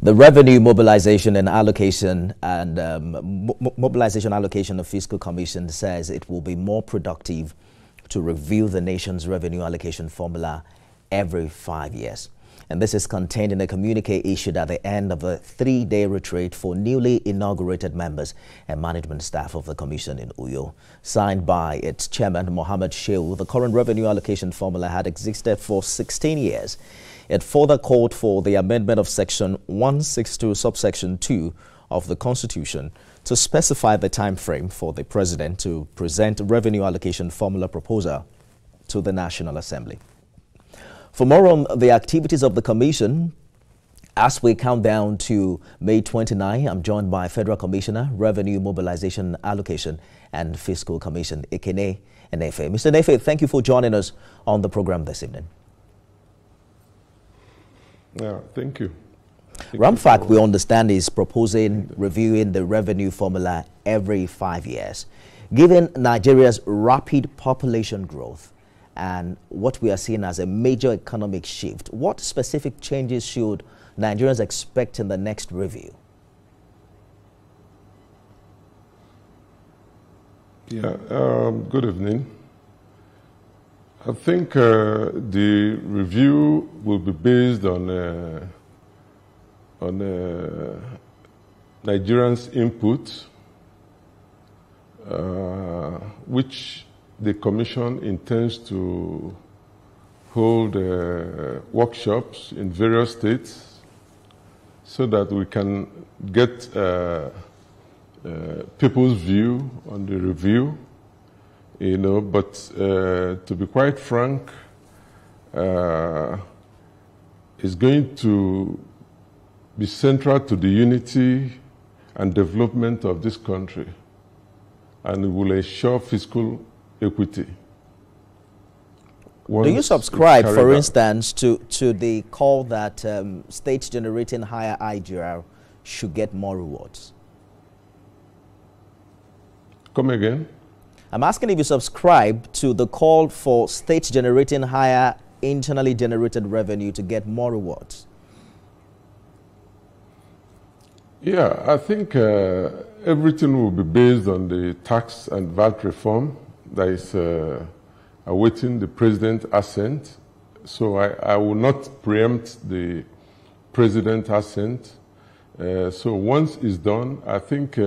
The Revenue Mobilization and Allocation and Mobilization Allocation of Fiscal Commission says it will be more productive to review the nation's revenue allocation formula every 5 years. And this is contained in a communique issued at the end of a 3-day retreat for newly inaugurated members and management staff of the Commission in Uyo. Signed by its chairman, Mohammed Shehu, the current revenue allocation formula had existed for 16 years. It further called for the amendment of Section 162, subsection 2 of the Constitution to specify the time frame for the President to present revenue allocation formula proposal to the National Assembly. For more on the activities of the Commission, as we count down to May 29, I'm joined by Federal Commissioner, Revenue Mobilization Allocation and Fiscal Commission, Ekene Enefe. Mr. Enefe, thank you for joining us on the program this evening. Yeah, thank you. RAMFAC, we understand, is proposing reviewing the revenue formula every 5 years. Given Nigeria's rapid population growth and what we are seeing as a major economic shift, what specific changes should Nigerians expect in the next review? Yeah, good evening. I think the review will be based on Nigerians' input, which the Commission intends to hold workshops in various states so that we can get people's view on the review. You know, but to be quite frank, it's going to be central to the unity and development of this country, and it will ensure fiscal equity. Do you subscribe, for instance, to the call that states generating higher IGR should get more rewards? Come again? I'm asking if you subscribe to the call for states generating higher internally generated revenue to get more rewards. Yeah, I think everything will be based on the tax and VAT reform that is awaiting the President's assent. So I will not preempt the President's assent. So once it's done, I think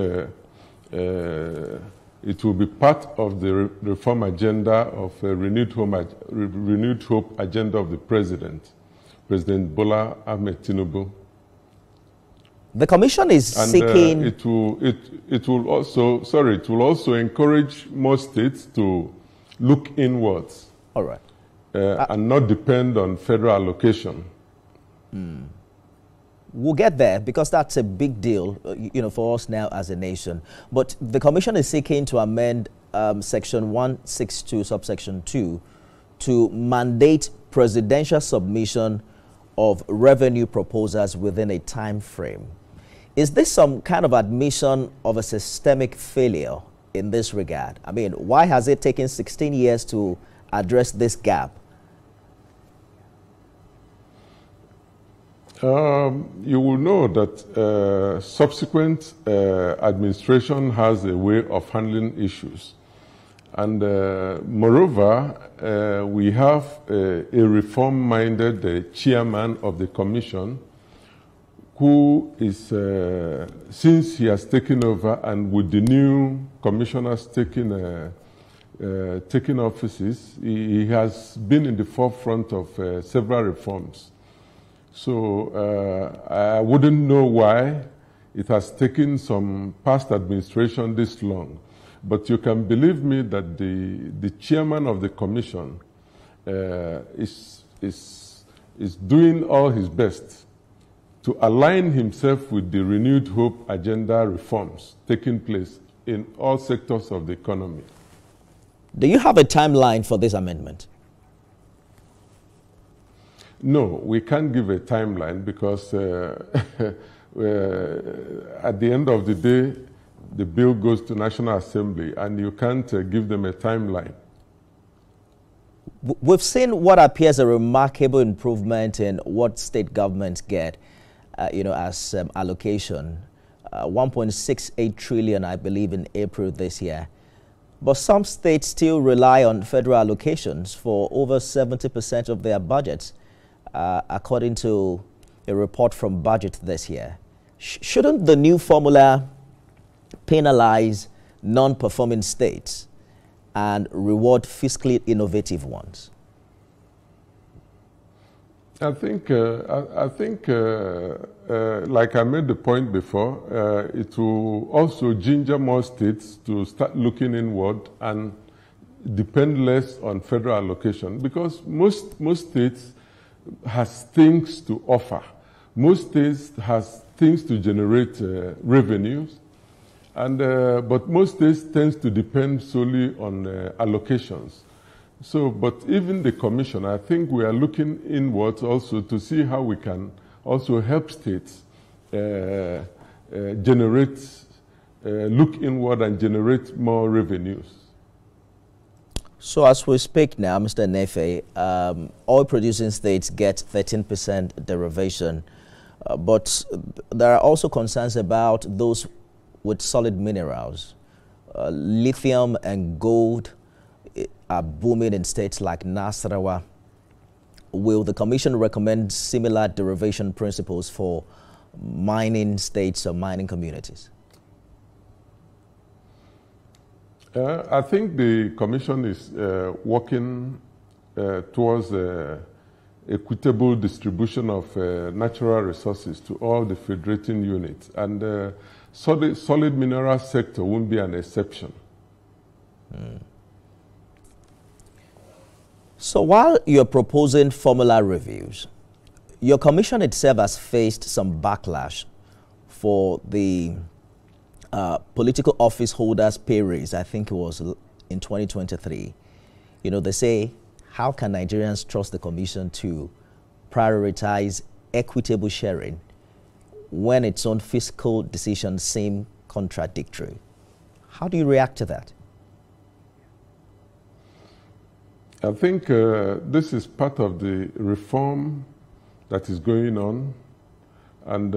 it will be part of the reform agenda of a renewed hope agenda of the President Bola Ahmed Tinubu. The Commission is seeking. It will also encourage more states to look inwards. All right. And not depend on federal allocation. We'll get there because that's a big deal, for us now as a nation. But the Commission is seeking to amend Section 162, subsection 2, to mandate presidential submission of revenue proposals within a time frame. Is this some kind of admission of a systemic failure in this regard? I mean, why has it taken 16 years to address this gap? You will know that subsequent administration has a way of handling issues. And moreover, we have a reform-minded chairman of the Commission who is, since he has taken over and with the new commissioners taking offices, he has been in the forefront of several reforms. So I wouldn't know why it has taken some past administration this long. But you can believe me that the chairman of the Commission is doing all his best to align himself with the renewed hope agenda reforms taking place in all sectors of the economy. Do you have a timeline for this amendment? No, we can't give a timeline because at the end of the day, the bill goes to National Assembly and you can't give them a timeline. We've seen what appears a remarkable improvement in what state governments get. as allocation. 1.68 trillion, I believe, in April this year. But some states still rely on federal allocations for over 70% of their budgets, according to a report from Budget this year. Shouldn't the new formula penalize non-performing states and reward fiscally innovative ones? I think, like I made the point before, it will also ginger more states to start looking inward and depend less on federal allocation, because most states has things to offer. Most states has things to generate revenues, and but most states tends to depend solely on allocations. So, but even the Commission, I think we are looking inwards also to see how we can also help states generate, look inward and generate more revenues. So as we speak now, Mr. Nefe, oil-producing states get 13% derivation, but there are also concerns about those with solid minerals. Lithium and gold are booming in states like Nasarawa. Will the Commission recommend similar derivation principles for mining states or mining communities? I think the Commission is working towards equitable distribution of natural resources to all the federating units, and solid mineral sector won't be an exception. So while you're proposing formula reviews, your commission itself has faced some backlash for the political office holders' pay raise. I think it was in 2023. You know, they say, how can Nigerians trust the commission to prioritize equitable sharing when its own fiscal decisions seem contradictory? How do you react to that? I think this is part of the reform that is going on, and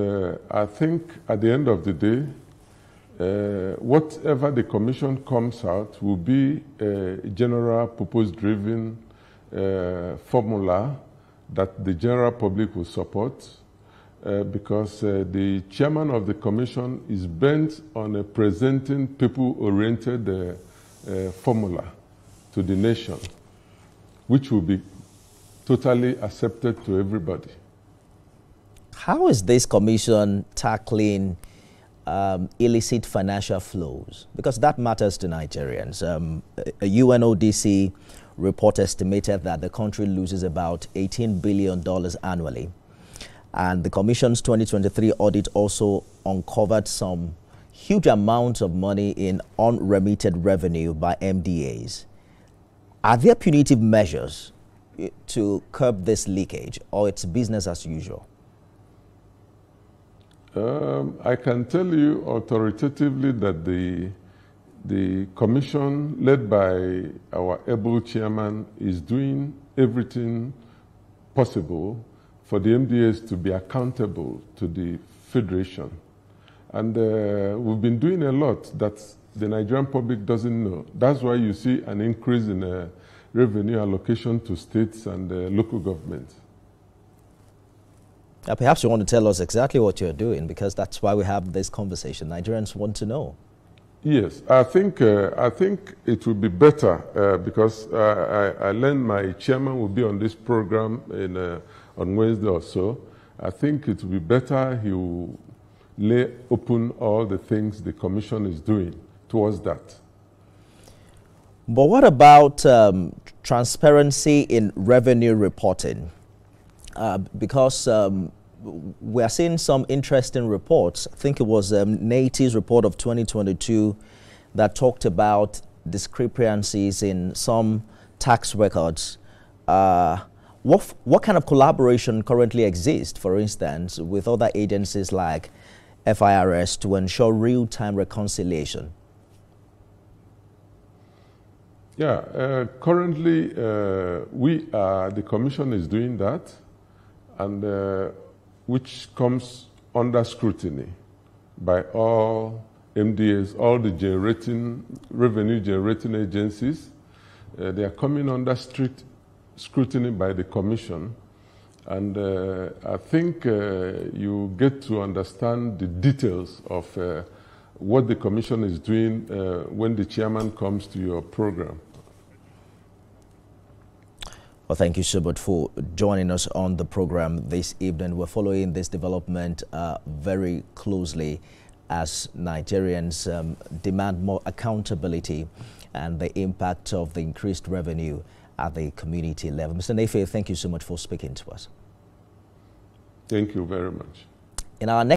I think at the end of the day, whatever the Commission comes out will be a general purpose-driven formula that the general public will support, because the chairman of the Commission is bent on presenting people-oriented formula to the nation, which will be totally accepted to everybody. How is this commission tackling illicit financial flows? Because that matters to Nigerians. A UNODC report estimated that the country loses about $18 billion annually. And the commission's 2023 audit also uncovered some huge amounts of money in unremitted revenue by MDAs. Are there punitive measures to curb this leakage, or it's business as usual? I can tell you authoritatively that the commission, led by our able chairman, is doing everything possible for the MDAs to be accountable to the Federation. And we've been doing a lot that the Nigerian public doesn't know. That's why you see an increase in revenue allocation to states and local governments. Perhaps you want to tell us exactly what you're doing, because that's why we have this conversation. Nigerians want to know. Yes, I think it will be better because I learned my chairman will be on this program on Wednesday or so. I think it will be better he will lay open all the things the commission is doing towards that. But what about transparency in revenue reporting? Because we are seeing some interesting reports. I think it was NATI's report of 2022 that talked about discrepancies in some tax records. What kind of collaboration currently exists, for instance, with other agencies like FIRS to ensure real-time reconciliation? Yeah, currently the commission is doing that, and which comes under scrutiny by all MDAs, all the revenue-generating agencies. They are coming under strict scrutiny by the Commission. And I think you get to understand the details of what the Commission is doing when the chairman comes to your program. Well, thank you so much for joining us on the program this evening. We're following this development very closely as Nigerians demand more accountability and the impact of the increased revenue at the community level. Mr. Nefe, thank you so much for speaking to us. Thank you very much. In our next